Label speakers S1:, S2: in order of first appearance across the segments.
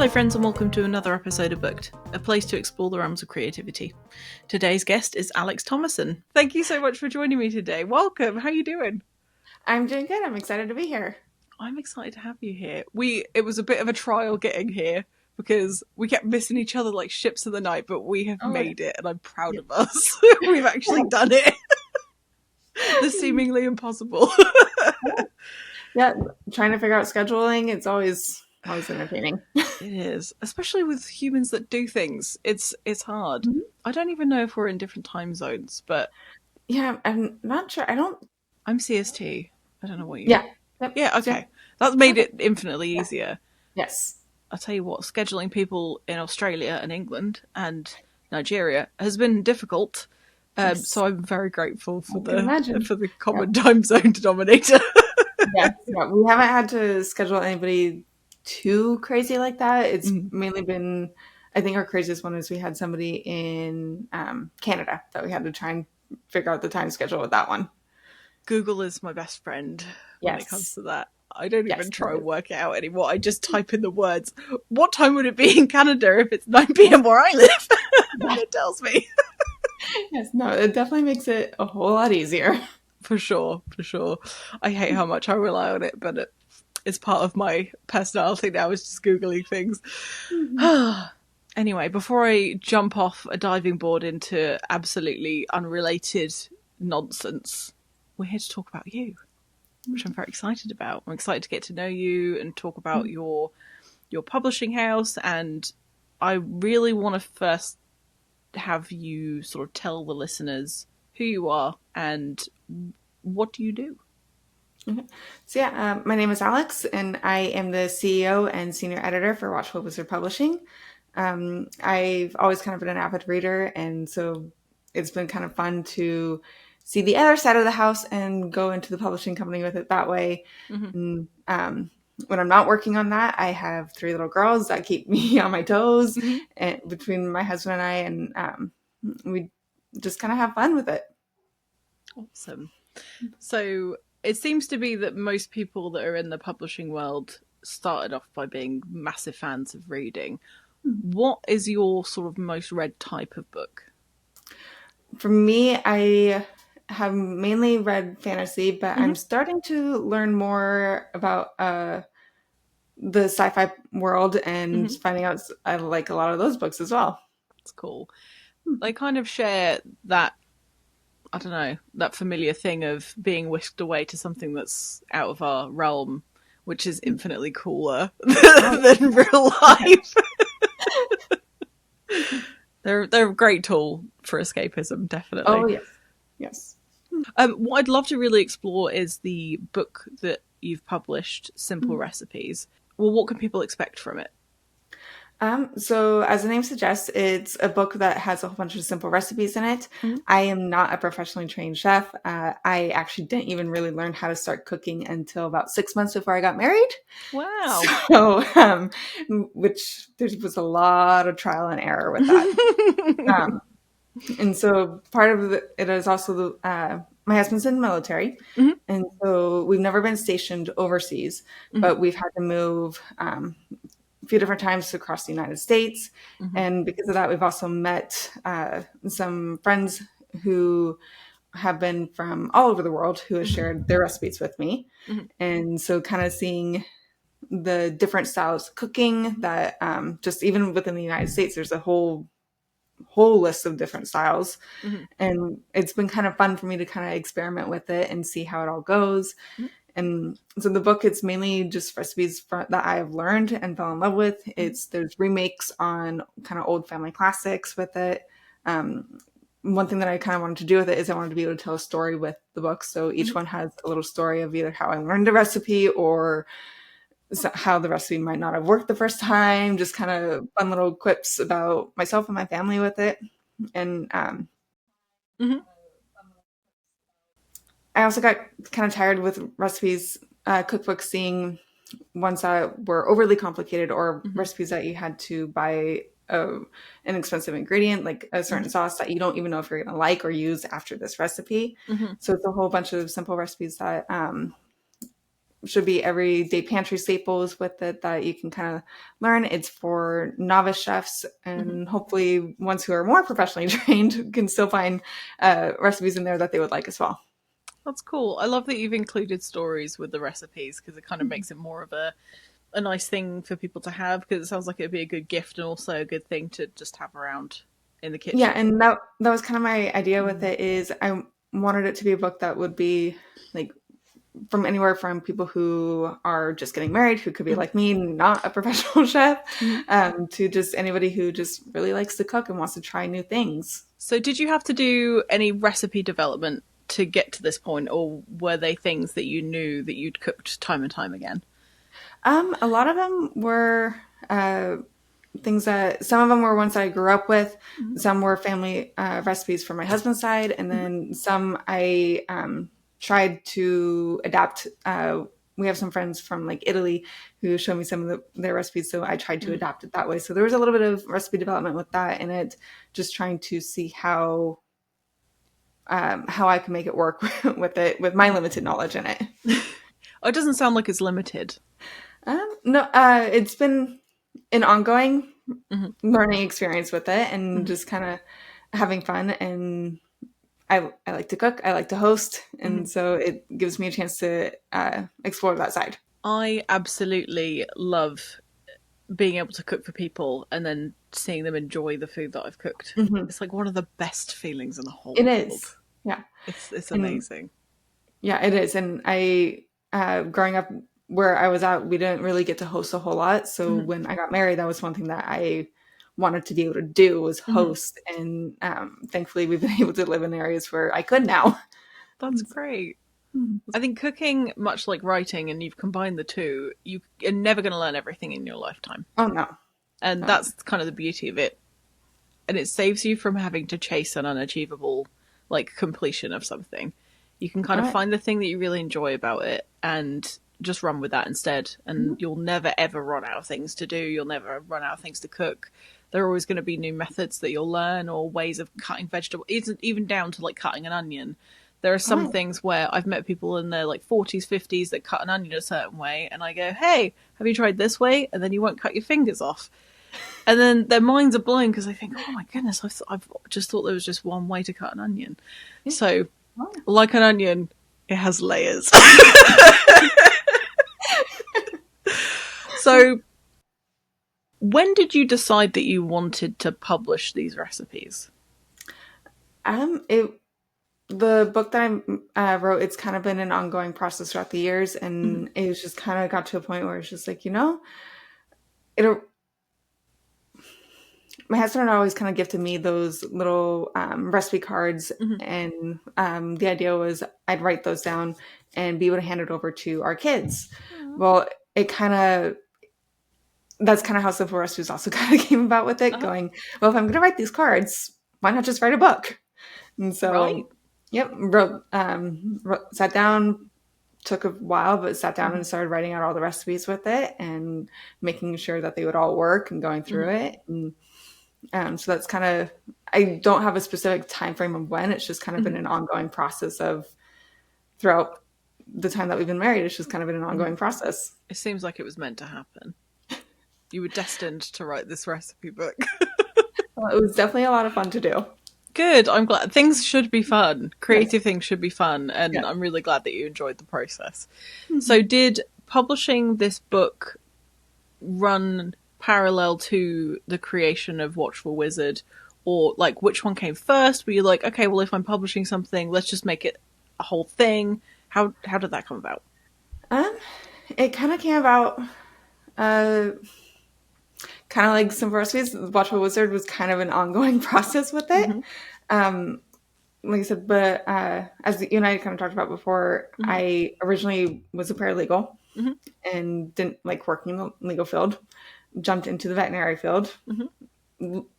S1: Hello friends and welcome to another episode of Booked, a place to explore the realms of creativity. Today's guest is Alex Thomasson. Thank you so much for joining me today. Welcome, how are you doing?
S2: I'm doing good, I'm excited to be here.
S1: I'm excited to have you here. It was a bit of a trial getting here because we kept missing each other like ships in the night, but we have made it and I'm proud of us. We've actually done it. The seemingly impossible.
S2: Yeah, trying to figure out scheduling, it's always entertaining.
S1: It is, especially with humans that do things. It's hard. Mm-hmm. I don't even know if we're in different time zones, but
S2: yeah, I'm not sure.
S1: I'm CST. I don't know what you.
S2: Yeah. Yep.
S1: Yeah. Okay. Yeah. That's made it infinitely easier.
S2: Yes.
S1: I'll tell you what. Scheduling people in Australia and England and Nigeria has been difficult. Yes. So I'm very grateful for the common time zone denominator.
S2: Yes. Yeah. We haven't had to schedule anybody too crazy like that. It's mainly been, I think our craziest one is we had somebody in Canada that we had to try and figure out the time schedule with that one.
S1: Google is my best friend when it comes to that. I don't even try and work it out anymore. I just type in the words. What time would it be in Canada if it's 9 p.m. where I live? And it tells me.
S2: Yes, no, it definitely makes it a whole lot easier.
S1: For sure. I hate how much I rely on it, but it's part of my personality now, is just Googling things. Mm-hmm. Anyway, before I jump off a diving board into absolutely unrelated nonsense, we're here to talk about you, which I'm very excited about. I'm excited to get to know you and talk about your publishing house, and I really want to first have you sort of tell the listeners who you are and what do you do.
S2: Okay. So yeah, my name is Alex, and I am the CEO and senior editor for Watchful Wizard Publishing. I've always kind of been an avid reader, and so it's been kind of fun to see the other side of the house and go into the publishing company with it that way. Mm-hmm. And, when I'm not working on that, I have 3 little girls that keep me on my toes, and between my husband and I, and we just kind of have fun with it.
S1: Awesome. So it seems to be that most people that are in the publishing world started off by being massive fans of reading. What is your sort of most read type of book?
S2: For me, I have mainly read fantasy, but I'm starting to learn more about the sci-fi world and finding out I like a lot of those books as well.
S1: That's cool. They kind of share that, I don't know, that familiar thing of being whisked away to something that's out of our realm, which is infinitely cooler than real life. They're a great tool for escapism, definitely.
S2: Oh, yes.
S1: What I'd love to really explore is the book that you've published, Simple Recipes. Well, what can people expect from it?
S2: So as the name suggests, it's a book that has a whole bunch of simple recipes in it. I am not a professionally trained chef. I actually didn't even really learn how to start cooking until about 6 months before I got married.
S1: Wow.
S2: So, which there was a lot of trial and error with that. And so part of it is also my husband's in the military. And so we've never been stationed overseas, but we've had to move a few different times across the United States. And because of that, we've also met some friends who have been from all over the world who have shared their recipes with me. And so kind of seeing the different styles of cooking that just even within the United States, there's a whole list of different styles. And it's been kind of fun for me to kind of experiment with it and see how it all goes. And so the book, it's mainly just recipes that I have learned and fell in love with. There's remakes on kind of old family classics with it. One thing that I kind of wanted to do with it is I wanted to be able to tell a story with the book. So each one has a little story of either how I learned a recipe or how the recipe might not have worked the first time, just kind of fun little quips about myself and my family with it. And I also got kind of tired with recipes, cookbooks, seeing ones that were overly complicated or recipes that you had to buy an expensive ingredient, like a certain sauce that you don't even know if you're going to like or use after this recipe. So it's a whole bunch of simple recipes that should be everyday pantry staples with it that you can kind of learn. It's for novice chefs, and hopefully ones who are more professionally trained can still find recipes in there that they would like as well.
S1: That's cool. I love that you've included stories with the recipes because it kind of makes it more of a nice thing for people to have, because it sounds like it'd be a good gift and also a good thing to just have around in the kitchen.
S2: Yeah, and that was kind of my idea with it, is I wanted it to be a book that would be like from anywhere from people who are just getting married, who could be like me, not a professional chef, to just anybody who just really likes to cook and wants to try new things.
S1: So did you have to do any recipe development to get to this point, or were they things that you knew that you'd cooked time and time again?
S2: A lot of them were things that, some of them were ones that I grew up with. Some were family recipes from my husband's side. And then some I tried to adapt. We have some friends from like Italy who showed me some of their recipes. So I tried to adapt it that way. So there was a little bit of recipe development with that in it, just trying to see how I can make it work with my limited knowledge in it.
S1: Oh, it doesn't sound like it's limited.
S2: No, it's been an ongoing learning experience with it, and just kind of having fun. And I like to cook, I like to host, and so it gives me a chance to explore that side.
S1: I absolutely love being able to cook for people and then seeing them enjoy the food that I've cooked. It's like one of the best feelings in the whole world.
S2: It is. Yeah.
S1: It's amazing.
S2: Yeah, it is. And I, growing up where I was at, we didn't really get to host a whole lot. So when I got married, that was one thing that I wanted to be able to do, was host. And thankfully we've been able to live in areas where I could now.
S1: That's great. I think cooking, much like writing, and you've combined the two, you're never going to learn everything in your lifetime.
S2: Oh, no.
S1: And that's kind of the beauty of it. And it saves you from having to chase an unachievable, like, completion of something. You can kind of find the thing that you really enjoy about it and just run with that instead. And you'll never, ever run out of things to do. You'll never run out of things to cook. There are always going to be new methods that you'll learn, or ways of cutting vegetables, even down to, like, cutting an onion. There are some things where I've met people in their like 40s, 50s that cut an onion a certain way, and I go, hey, have you tried this way? And then you won't cut your fingers off. And then their minds are blown because they think, oh my goodness, I've just thought there was just one way to cut an onion. So, like an onion, it has layers. So, when did you decide that you wanted to publish these recipes?
S2: The book that I wrote, it's kind of been an ongoing process throughout the years, and it was just kind of got to a point where it's just like, my husband always kind of gifted me those little recipe cards, and the idea was I'd write those down and be able to hand it over to our kids. Well, that's kind of how Simple Recipes also kind of came about with it, going, well, if I'm going to write these cards, why not just write a book? And so, sat down, took a while, but sat down and started writing out all the recipes with it and making sure that they would all work and going through it. And so that's kind of, I don't have a specific time frame of when. It's just kind of been an ongoing process of throughout the time that we've been married. It's just kind of been an ongoing process.
S1: It seems like it was meant to happen. You were destined to write this recipe book.
S2: Well, it was definitely a lot of fun to do.
S1: Good. I'm glad. Things should be fun. Creative things should be fun. And I'm really glad that you enjoyed the process. So did publishing this book run parallel to the creation of Watchful Wizard? Or like, which one came first? Were you like, okay, well, if I'm publishing something, let's just make it a whole thing? How did that come about?
S2: It kind of came about kind of like Simple Recipes. Watchful Wizard was kind of an ongoing process with it. Like I said, but as you and I kind of talked about before, I originally was a paralegal and didn't like working in the legal field. Jumped into the veterinary field.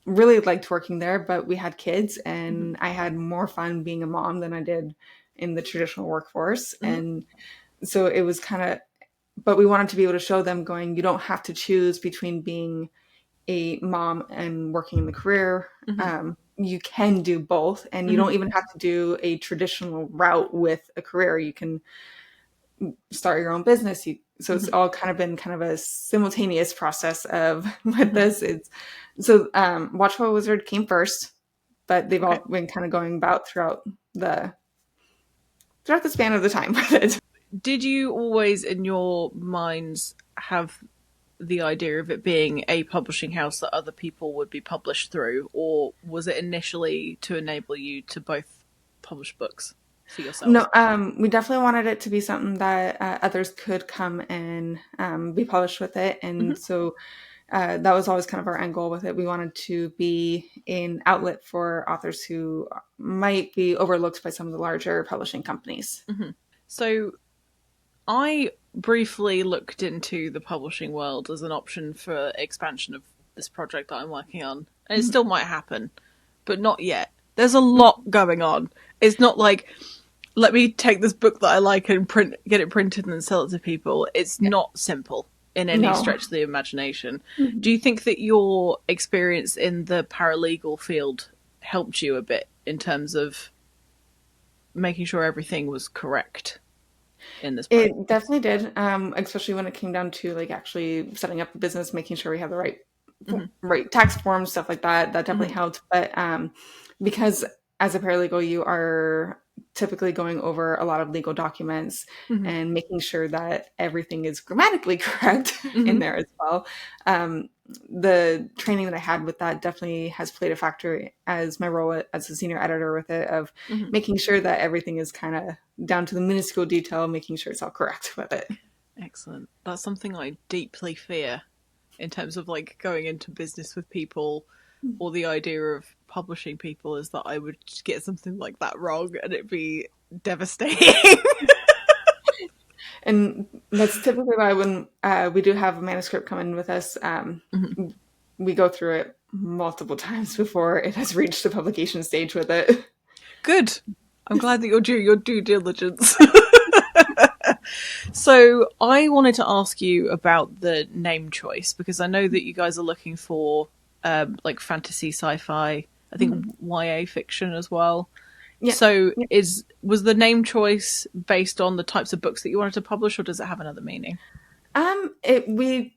S2: Really liked working there, but we had kids, and I had more fun being a mom than I did in the traditional workforce. And so it was kind of, but we wanted to be able to show them going, you don't have to choose between being a mom and working in the career. You can do both, and you don't even have to do a traditional route with a career. You can start your own business. So it's all kind of been kind of a simultaneous process of what this is. So Watchful Wizard came first, but they've all been kind of going about throughout the span of the time with it.
S1: Did you always, in your minds, have the idea of it being a publishing house that other people would be published through, or was it initially to enable you to both publish books for yourself?
S2: No, we definitely wanted it to be something that others could come and be published with it. And so that was always kind of our end goal with it. We wanted to be an outlet for authors who might be overlooked by some of the larger publishing companies.
S1: So I briefly looked into the publishing world as an option for expansion of this project that I'm working on. And it still might happen, but not yet. There's a lot going on. It's not like, let me take this book that I like and get it printed and sell it to people. It's not simple in any stretch of the imagination. Do you think that your experience in the paralegal field helped you a bit in terms of making sure everything was correct in this project?
S2: It definitely did, especially when it came down to like actually setting up the business, making sure we have the right tax forms, stuff like that. That definitely helped. But because as a paralegal, you are typically going over a lot of legal documents and making sure that everything is grammatically correct in there as well. The training that I had with that definitely has played a factor as my role as a senior editor with it, of making sure that everything is kind of down to the minuscule detail, making sure it's all correct with it.
S1: Excellent. That's something I deeply fear in terms of like going into business with people, or the idea of publishing people, is that I would get something like that wrong and it'd be devastating.
S2: And that's typically why when we do have a manuscript come in with us, we go through it multiple times before it has reached the publication stage with it.
S1: Good. I'm glad that you're doing your due diligence. So I wanted to ask you about the name choice, because I know that you guys are looking for like fantasy, sci-fi, I think YA fiction as well. Yeah. So was the name choice based on the types of books that you wanted to publish, or does it have another meaning?
S2: We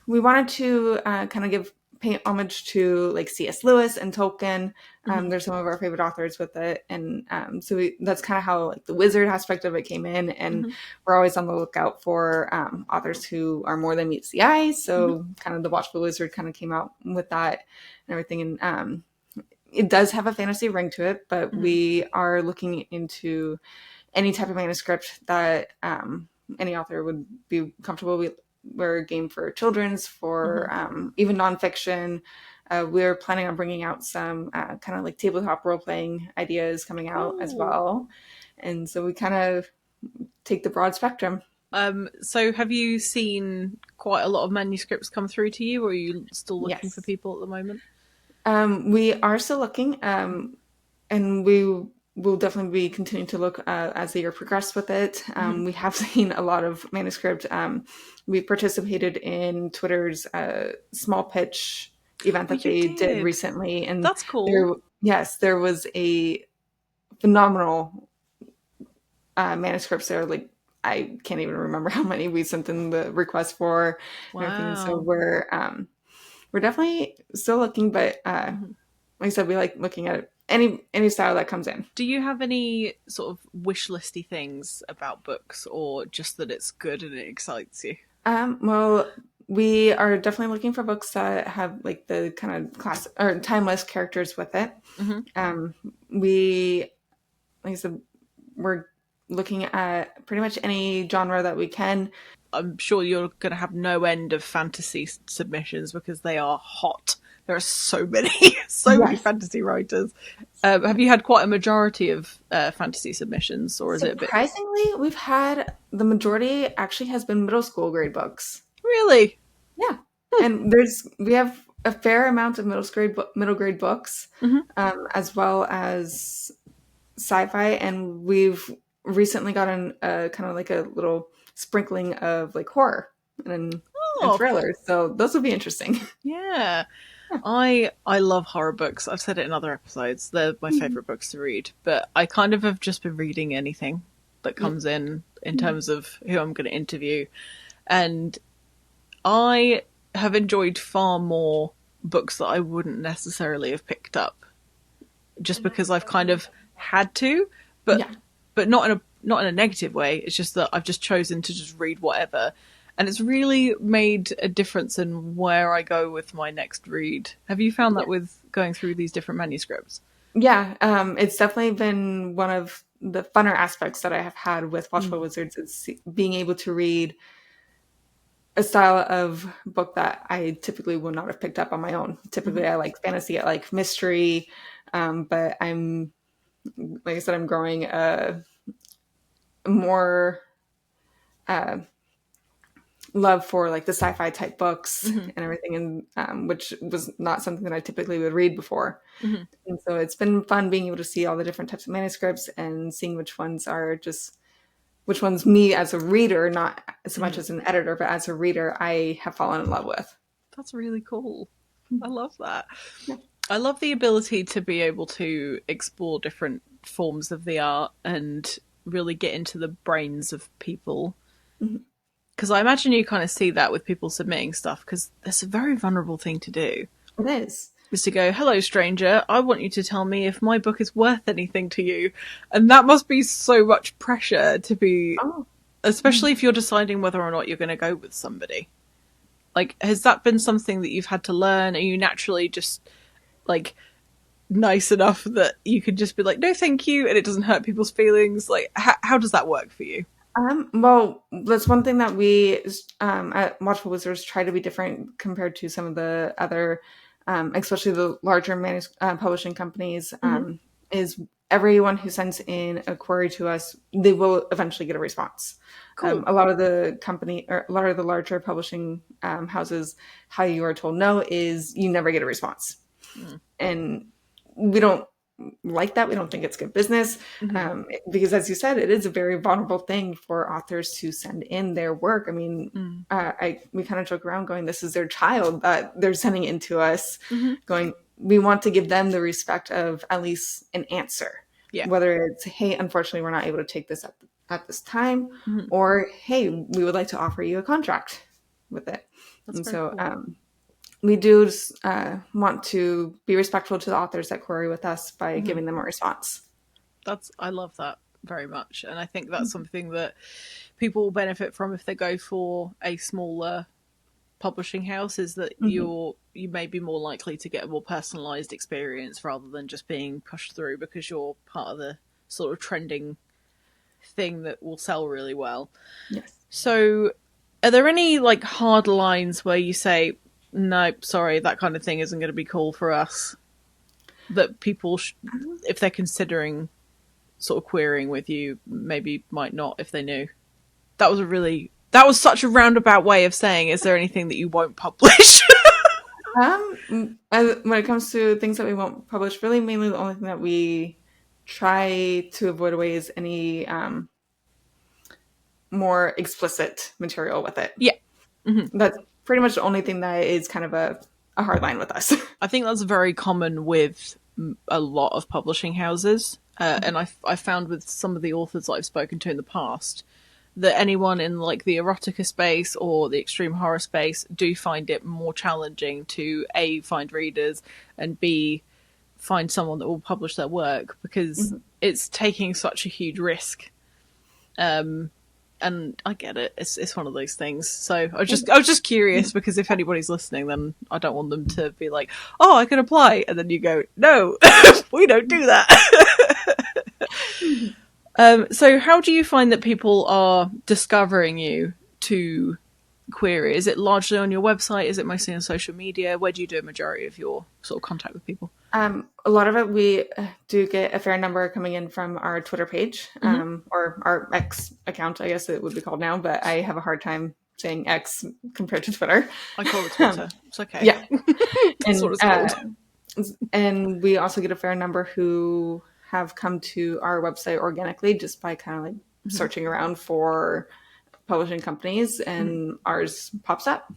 S2: wanted to kind of pay homage to like C.S. Lewis and Tolkien. They're some of our favorite authors with it, and so that's kind of how like the wizard aspect of it came in. And we're always on the lookout for authors who are more than meets the eye. So kind of the Watchful Wizard kind of came out with that and everything. And it does have a fantasy ring to it, but we are looking into any type of manuscript that any author would be comfortable with. We're game for children's, for even nonfiction. We're planning on bringing out some kind of like tabletop role-playing ideas coming out as well. And so we kind of take the broad spectrum.
S1: So have you seen quite a lot of manuscripts come through to you, or are you still looking for people at the moment?
S2: We are still looking, and we will definitely be continuing to look as the year progresses with it. We have seen a lot of manuscript. We participated in Twitter's small pitch event that they did recently. And
S1: that's cool.
S2: There was a phenomenal manuscripts there. Like, I can't even remember how many we sent in the request for.
S1: Wow.
S2: And everything. So we're definitely still looking, but like I said, we like looking at any style that comes in.
S1: Do you have any sort of wish listy things about books, or just that it's good and it excites you?
S2: Well, we are definitely looking for books that have like the kind of classic or timeless characters with it. We, like I said, we're looking at pretty much any genre that we can.
S1: I'm sure you're going to have no end of fantasy submissions, because they are hot. There are so many, many fantasy writers. Have you had quite a majority of fantasy submissions, or is it a bit?
S2: Surprisingly, we've had the majority actually has been middle school grade books.
S1: Really?
S2: Yeah, and we have a fair amount of middle grade books, as well as sci-fi, and we've recently gotten kind of like a little sprinkling of like horror and thrillers. So those will be interesting.
S1: Yeah. I love horror books. I've said it in other episodes. They're my favorite books to read, but I kind of have just been reading anything that comes in terms of who I'm going to interview. And I have enjoyed far more books that I wouldn't necessarily have picked up just because I've kind of had to, but not in a negative way. It's just that I've just chosen to just read whatever. And it's really made a difference in where I go with my next read. Have you found that with going through these different manuscripts?
S2: Yeah, it's definitely been one of the funner aspects that I have had with Watchful Wizards is being able to read a style of book that I typically would not have picked up on my own. Typically, I like fantasy, I like mystery, but I'm, like I said, I'm growing a more love for like the sci-fi type books and everything, and which was not something that I typically would read before. And so it's been fun being able to see all the different types of manuscripts and seeing which ones me as a reader, not so much as an editor, but as a reader, I have fallen in love with.
S1: That's really cool. I love that. Yeah. I love the ability to be able to explore different forms of the art and really get into the brains of people. Because I imagine you kind of see that with people submitting stuff, because that's a very vulnerable thing to do.
S2: It is.
S1: Is to go, hello, stranger, I want you to tell me if my book is worth anything to you. And that must be so much pressure to be, especially if you're deciding whether or not you're going to go with somebody. Like, has that been something that you've had to learn? Are you naturally just, like, nice enough that you can just be like, no, thank you, and it doesn't hurt people's feelings? Like, how does that work for you?
S2: Well, that's one thing that we at Watchful Wizards try to be different compared to some of the other, especially the larger publishing companies, is everyone who sends in a query to us, they will eventually get a response.
S1: Cool.
S2: A lot of the larger publishing houses, how you are told no is you never get a response. And we don't like that. We don't think it's good business, because, as you said, it is a very vulnerable thing for authors to send in their work. I mean, we kind of joke around going, this is their child that they're sending in to us, going, we want to give them the respect of at least an answer. Yeah. Whether it's, hey, unfortunately, we're not able to take this at this time, or, hey, we would like to offer you a contract with it. That's and so cool. We do want to be respectful to the authors that query with us by giving them a response.
S1: I love that very much. And I think that's something that people will benefit from if they go for a smaller publishing house, is that you may be more likely to get a more personalized experience rather than just being pushed through because you're part of the sort of trending thing that will sell really well.
S2: Yes.
S1: So are there any like hard lines where you say, no, sorry, that kind of thing isn't going to be cool for us, that people, if they're considering sort of querying with you, maybe might not if they knew? That was such a roundabout way of saying, is there anything that you won't publish?
S2: When it comes to things that we won't publish, really mainly the only thing that we try to avoid away is any more explicit material with it.
S1: Yeah.
S2: That's pretty much the only thing that is kind of a hard line with us.
S1: I think that's very common with a lot of publishing houses. And I found with some of the authors that I've spoken to in the past, that anyone in like the erotica space or the extreme horror space do find it more challenging to A, find readers, and B, find someone that will publish their work, because it's taking such a huge risk. And I get it. It's one of those things. So I was just curious, because if anybody's listening, then I don't want them to be like, oh, I can apply. And then you go, no, we don't do that. So how do you find that people are discovering you to query? Is it largely on your website? Is it mostly on social media? Where do you do a majority of your sort of contact with people?
S2: A lot of it, we do get a fair number coming in from our Twitter page, or our X account, I guess it would be called now, but I have a hard time saying X compared to Twitter.
S1: I call it Twitter. It's okay.
S2: Yeah.
S1: That's what it's called.
S2: And we also get a fair number who have come to our website organically just by kind of like searching around for publishing companies, and ours pops up.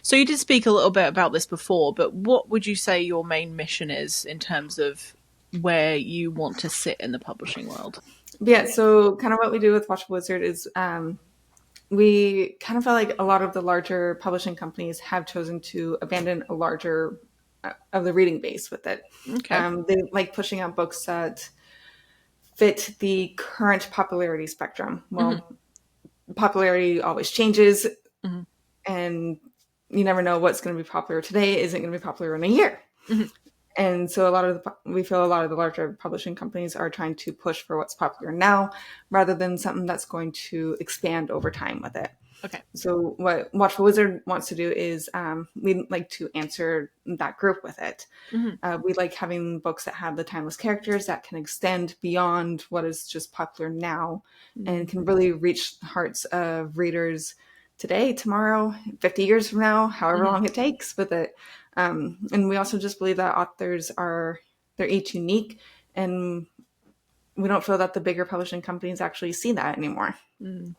S1: So you did speak a little bit about this before, but what would you say your main mission is in terms of where you want to sit in the publishing world?
S2: But yeah, so kind of what we do with Watchful Wizard is we kind of felt like a lot of the larger publishing companies have chosen to abandon a larger of the reading base with it.
S1: Okay.
S2: They like pushing out books that fit the current popularity spectrum.
S1: Hmm.
S2: Well, popularity always changes,
S1: Hmm.
S2: and you never know what's going to be popular today isn't going to be popular in a year.
S1: Hmm.
S2: And so we feel a lot of the larger publishing companies are trying to push for what's popular now rather than something that's going to expand over time with it.
S1: Okay.
S2: So what Watchful Wizard wants to do is we like to answer that group with it.
S1: Hmm.
S2: We like having books that have the timeless characters that can extend beyond what is just popular now and can really reach the hearts of readers today, tomorrow, 50 years from now, however
S1: Hmm.
S2: long it takes with it. And we also just believe that they're each unique, and we don't feel that the bigger publishing companies actually see that anymore.
S1: Mm.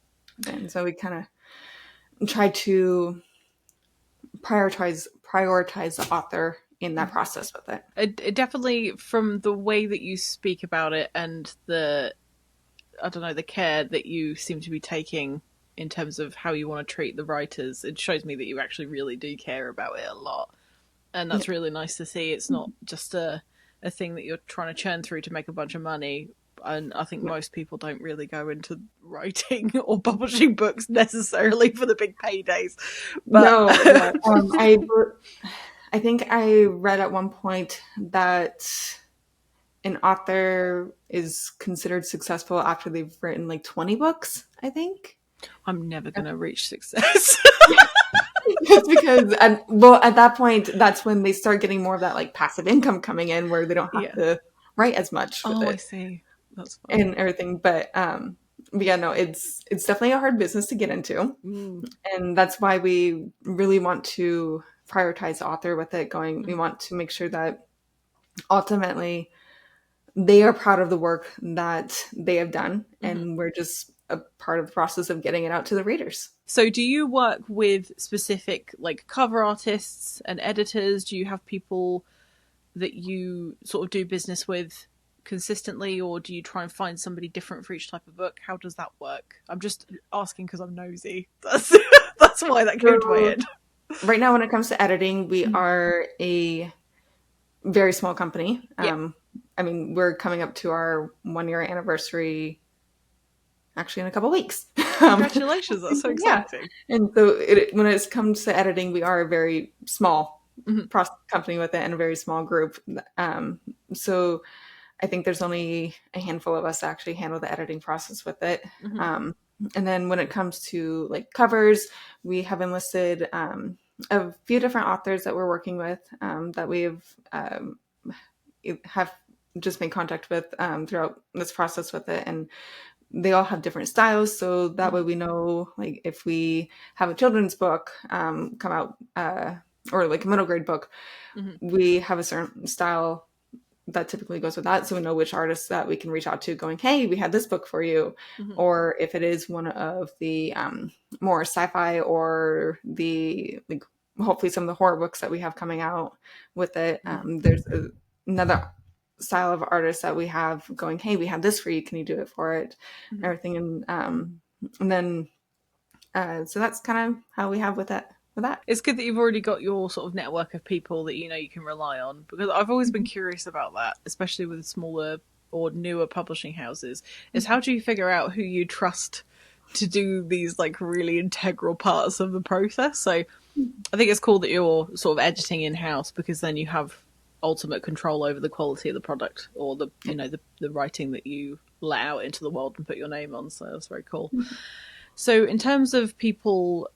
S2: And so we kind of try to prioritize the author in that process with it.
S1: It definitely, from the way that you speak about it and I don't know, the care that you seem to be taking in terms of how you want to treat the writers, it shows me that you actually really do care about it a lot. And that's really nice to see. It's not just a thing that you're trying to churn through to make a bunch of money. And I think most people don't really go into writing or publishing books necessarily for the big paydays. But
S2: No, yeah. I think I read at one point that an author is considered successful after they've written like 20 books, I think.
S1: I'm never going to reach success.
S2: Just because, at that point, that's when they start getting more of that like passive income coming in where they don't have
S1: Yeah.
S2: to write as much with
S1: Oh, I
S2: it
S1: see. That's fun.
S2: and everything. But yeah, no, it's definitely a hard business to get into.
S1: Mm.
S2: And that's why we really want to prioritize the author with it going. We want to make sure that ultimately they are proud of the work that they have done, and we're just a part of the process of getting it out to the readers.
S1: So do you work with specific like cover artists and editors? Do you have people that you sort of do business with consistently, or do you try and find somebody different for each type of book? How does that work? I'm just asking because I'm nosy. That's why that came to my head.
S2: Right now, when it comes to editing, we are a very small company.
S1: Yeah.
S2: I mean, we're coming up to our 1 year anniversary actually in a couple weeks.
S1: Congratulations, that's so
S2: Yeah.
S1: exciting.
S2: And so when it comes to editing, we are a very small company with it and a very small group. So I think there's only a handful of us that actually handle the editing process with it. And then when it comes to like covers, we have enlisted a few different authors that we're working with that we've have just made contact with throughout this process with it. And they all have different styles, so that way we know like if we have a children's book come out or like a middle grade book, we have a certain style that typically goes with that, so we know which artists that we can reach out to going, hey, we had this book for you. Or if it is one of the more sci-fi or the like hopefully some of the horror books that we have coming out with it, there's another style of artist that we have going, hey, we have this for you, can you do it for it, everything. And then so that's kind of how we have with that.
S1: It's good that you've already got your sort of network of people that you know you can rely on, because I've always been curious about that, especially with smaller or newer publishing houses, is how do you figure out who you trust to do these like really integral parts of the process? So I think it's cool that you're sort of editing in-house, because then you have ultimate control over the quality of the product, or the you know the writing that you let out into the world and put your name on. So that's very cool. So in terms of people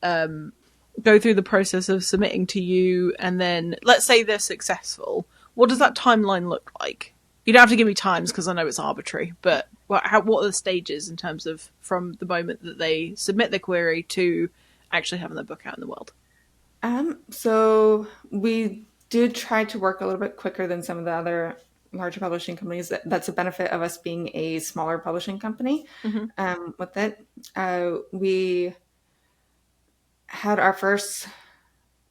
S1: go through the process of submitting to you, and then let's say they're successful, what does that timeline look like? You don't have to give me times because I know it's arbitrary, but what are the stages in terms of from the moment that they submit the query to actually having the book out in the world?
S2: So we do try to work a little bit quicker than some of the other larger publishing companies. That's a benefit of us being a smaller publishing company. With it, we had our first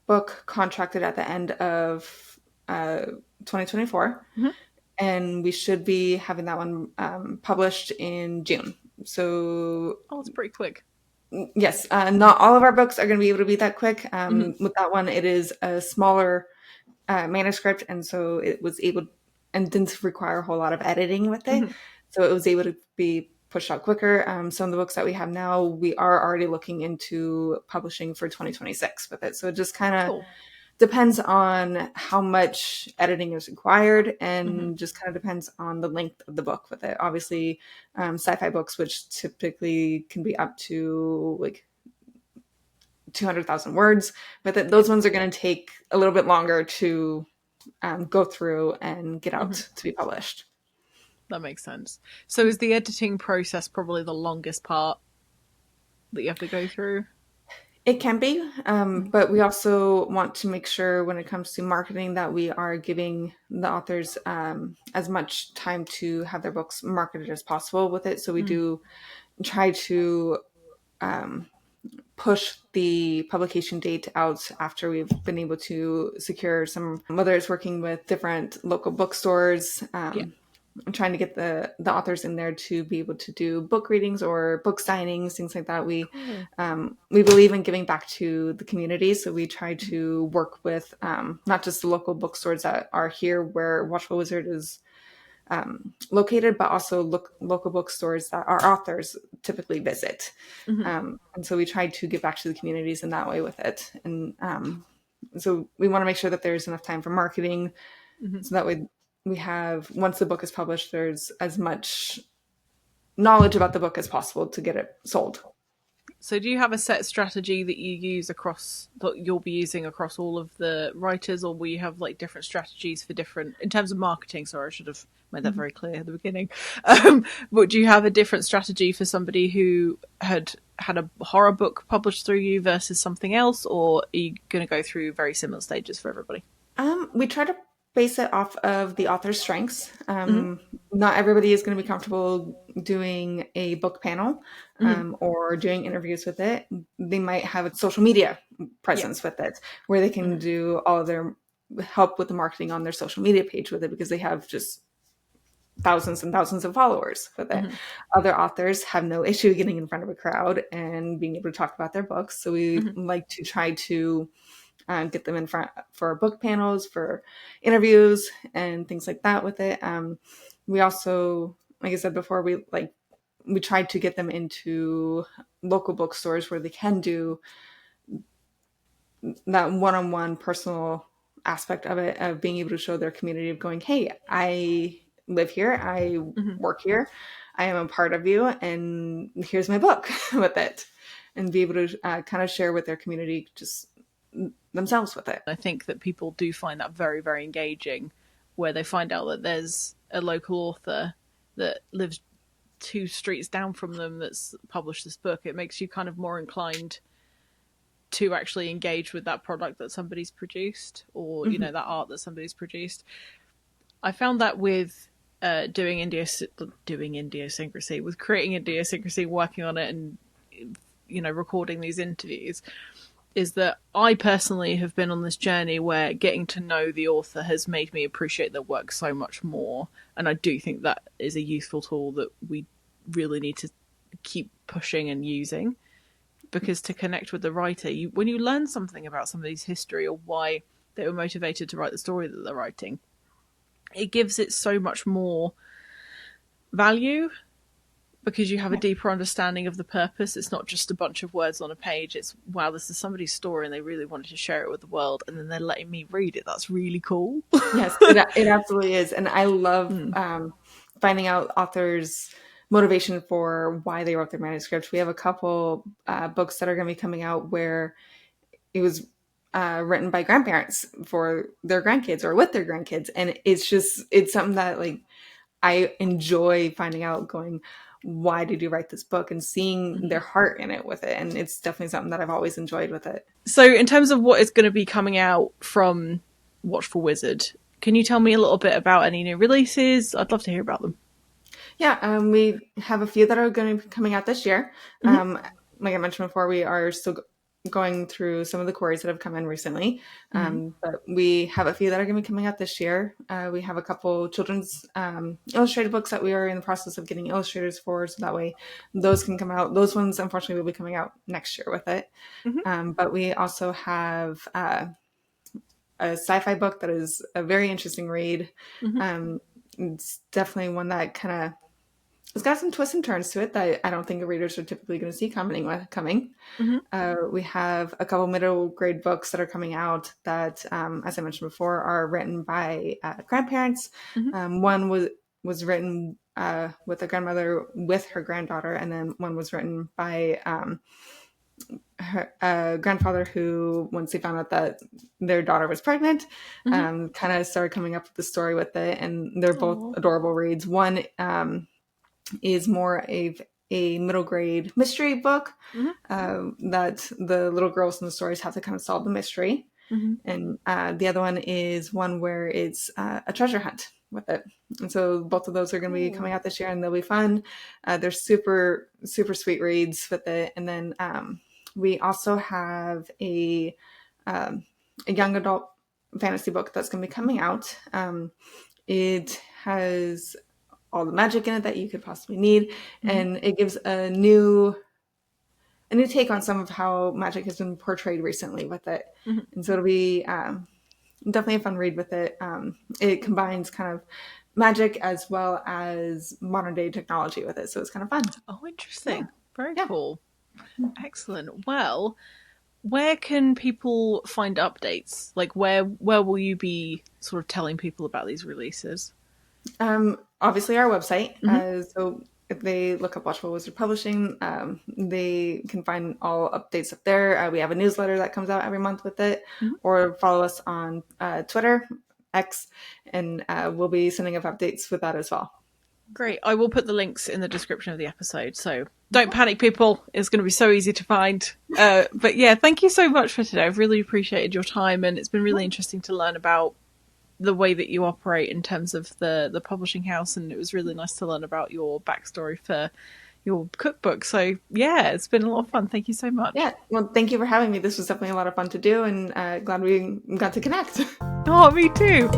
S2: book contracted at the end of 2024. and we should be having that one published in June. So
S1: Oh, it's pretty quick.
S2: yes, not all of our books are going to be able to be that quick.
S1: Mm-hmm.
S2: With that one, it is a smaller manuscript, and so it was able and didn't require a whole lot of editing with it.
S1: Mm-hmm.
S2: So it was able to be pushed out quicker. Some of the books that we have now, we are already looking into publishing for 2026 with it. So it just kind of
S1: Cool.
S2: depends on how much editing is required,
S1: Mm-hmm.
S2: and just kind of depends on the length of the book with it. Obviously, sci-fi books, which typically can be up to like 200,000 words, but those ones are going to take a little bit longer to go through and get out
S1: Mm-hmm.
S2: to be published.
S1: That makes sense. So is the editing process probably the longest part that you have to go through?
S2: It can be,
S1: Mm-hmm.
S2: but we also want to make sure when it comes to marketing that we are giving the authors as much time to have their books marketed as possible with it. So we do try to push the publication date out after we've been able to secure some, whether it's working with different local bookstores,
S1: Yeah.
S2: I'm trying to get the authors in there to be able to do book readings or book signings, things like that.
S1: Cool.
S2: We believe in giving back to the community, so we try to work with not just the local bookstores that are here where Watchful Wizard is located, but also local bookstores that our authors typically visit.
S1: Mm-hmm.
S2: And so we try to give back to the communities in that way with it. And so we want to make sure that there's enough time for marketing,
S1: Mm-hmm.
S2: so that way we have, once the book is published, there's as much knowledge about the book as possible to get it sold.
S1: So do you have a set strategy that you use across, that you'll be using across all of the writers, or will you have like different strategies for different, in terms of marketing? Sorry, I should have made that very clear at the beginning. But do you have a different strategy for somebody who had a horror book published through you versus something else, or are you going to go through very similar stages for everybody?
S2: We try to base it off of the author's strengths.
S1: Mm-hmm.
S2: Not everybody is going to be comfortable doing a book panel
S1: Mm-hmm.
S2: or doing interviews with it. They might have a social media
S1: Yeah.
S2: presence with it, where they can
S1: Mm-hmm.
S2: do all of their help with the marketing on their social media page with it, because they have just thousands and thousands of followers with it.
S1: Mm-hmm.
S2: Other authors have no issue getting in front of a crowd and being able to talk about their books. So we
S1: Mm-hmm.
S2: like to try to get them in front for book panels, for interviews, and things like that with it. We also, like I said before, we tried to get them into local bookstores where they can do that one-on-one personal aspect of it, of being able to show their community, of going, hey, I live here, I
S1: Mm-hmm.
S2: work here, I am a part of you, and here's my book with it, and be able to kind of share with their community just themselves with it.
S1: I think that people do find that very, very engaging, where they find out that there's a local author that lives 2 streets down from them that's published this book. It makes you kind of more inclined to actually engage with that product that somebody's produced, or
S2: Mm-hmm.
S1: that art that somebody's produced. I found that with doing Indiosyncrasy, with creating Indiosyncrasy, working on it, and recording these interviews, is that I personally have been on this journey where getting to know the author has made me appreciate their work so much more. And I do think that is a useful tool that we really need to keep pushing and using, because to connect with the writer, when you learn something about somebody's history or why they were motivated to write the story that they're writing, it gives it so much more value, because you have a deeper understanding of the purpose. It's not just a bunch of words on a page. It's, wow, this is somebody's story and they really wanted to share it with the world, and then they're letting me read it. That's really cool.
S2: Yes, it absolutely is. And I love finding out authors' motivation for why they wrote their manuscript. We have a couple books that are going to be coming out where it was written by grandparents for their grandkids or with their grandkids. And it's something that, like, I enjoy finding out, going, why did you write this book, and seeing their heart in it with it. And it's definitely something that I've always enjoyed with it.
S1: So in terms of what is going to be coming out from Watchful Wizard, can you tell me a little bit about any new releases? I'd love to hear about them.
S2: Yeah, we have a few that are going to be coming out this year. Like I mentioned before, we are still going through some of the queries that have come in recently. But we have a few that are going to be coming out this year. We have a couple children's illustrated books that we are in the process of getting illustrators for, so that way those can come out. Those ones, unfortunately, will be coming out next year with it. But we also have a sci-fi book that is a very interesting read. It's definitely one that kind of it's got some twists and turns to it that I don't think readers are typically going to see coming. We have a couple middle grade books that are coming out that, as I mentioned before, are written by grandparents. One was written with a grandmother with her granddaughter, and then one was written by her grandfather who, once they found out that their daughter was pregnant, kind of started coming up with the story with it, and they're both adorable reads. One is more of a middle grade mystery book that the little girls in the stories have to kind of solve the mystery. And the other one is one where it's a treasure hunt with it. And so both of those are going to be coming out this year, and they'll be fun. They're super, super sweet reads with it. And then we also have a young adult fantasy book that's going to be coming out. It has all the magic in it that you could possibly need, and it gives a new take on some of how magic has been portrayed recently with it. And so it'll be definitely a fun read with it. It combines kind of magic as well as modern day technology with it, so it's kind of fun.
S1: Oh, interesting. Very cool. Excellent. Well, where can people find updates? Like, where will you be sort of telling people about these releases?
S2: Obviously our website. So if they look up Watchful Wizard Publishing, they can find all updates up there. We have a newsletter that comes out every month with it, or follow us on Twitter, X, and we'll be sending up updates with that as well.
S1: Great. I will put the links in the description of the episode, so don't panic, people. It's going to be so easy to find. But yeah, thank you so much for today. I've really appreciated your time, and it's been really interesting to learn about the way that you operate in terms of the publishing house, and it was really nice to learn about your backstory for your cookbook. So yeah, it's been a lot of fun. Thank you so much.
S2: Yeah, well, thank you for having me. This was definitely a lot of fun to do, and glad we got to connect.
S1: Oh, me too.